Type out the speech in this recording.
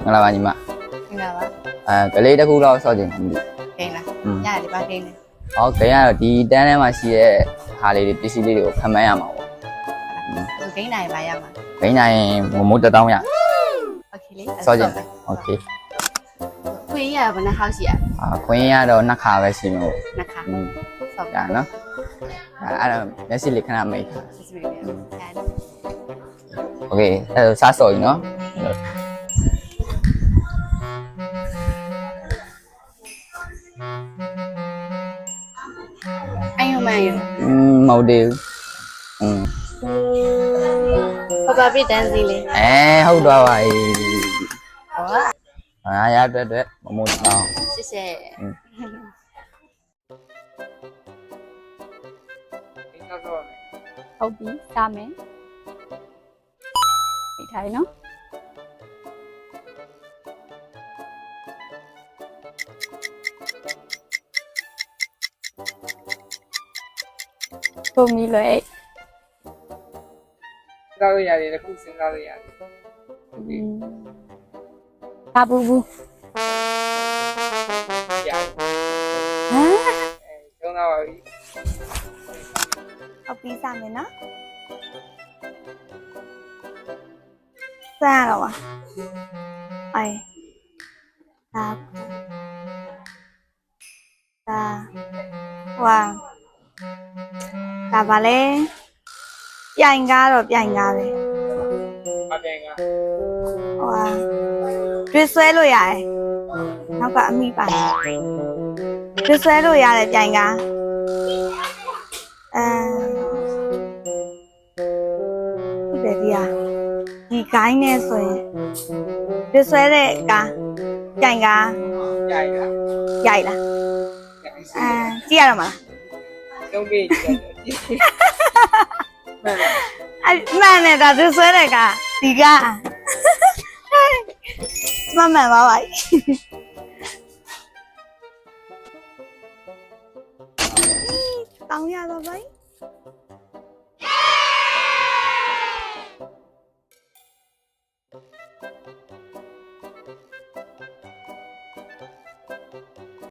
ငါလာပါညီမ င်္ဂလာပါ ကလေးတစ်ခုတော့စော့ချင်တယ်မသိ ဂိမ်းလားရတယ်ပါဂိမ်းတယ် ဟောဂိမ်းကတော့ဒီတန်းထဲမှာရှိတဲ့ဟာလေးတွေပစ္စည်းလေးတွေကိုခံမရမှာပေါ့ ဂိမ်းနိုင်ပါရမှာ ဂိမ်းနိုင်မိုး1000ရ โอเคလေ စော့ချင်တယ်โอเค ခွေးရဘယ်နှခါရှိရ ခွင်းရတော့နှစ်ခါပဲရှိမှာပေါ့ နှစ်ခါဆော့ ရနော်အဲ့တော့မျက်စိလေးခဏမိတ် စစ်စစ်လေးရတယ် โอเคအဲ့ဒါစားစော်ကြီးနော် အိုင်ယိုမန်ရ မဟုတ်သေးဘူး ပပပိတန်းစီလေး ဟုတ်တော့ပါပြီ ဟော ရအတွက်မမိုးတော့ စစ်စစ်ဟုတ်ပြီစားမယ်ဒီထိုင်နော်ပုံမီလွယ် စားလို့ရတယ်တစ်ခုစဉ်းစားလို့ရတယ်ဟုတ်ပြီ ဘာဘူးဘူး ရတယ် ဟမ် ကျောင်းသားပါပြီ ဟုတ်ပြီစားမယ်နော်စမ်းရတော့ပါအိုင်ဒါဟွာဒါပါလေပြိုင်ကားတော့ပြိုင်ကားပဲ အပြန်က ဟွာတွဲဆွဲလို့ရတယ်နောက်ကအမိပါတွဲဆွဲလို့ရတယ်ပြိုင်ကားဟုတ်တယ်ဒီကိုင်းနဲ့ဆိုရင်တွဲဆွဲတဲ့ကားပြိုင်ကား ရိုက်လား ရိုက်လားကြည့်ရတော့မလား လုံးပေးကြည့်မှန်လား မှန်တယ်ဒါသူဆွဲတဲ့ကဒီကမှန်ပါပါတောင်းရတော့ဘိုင်း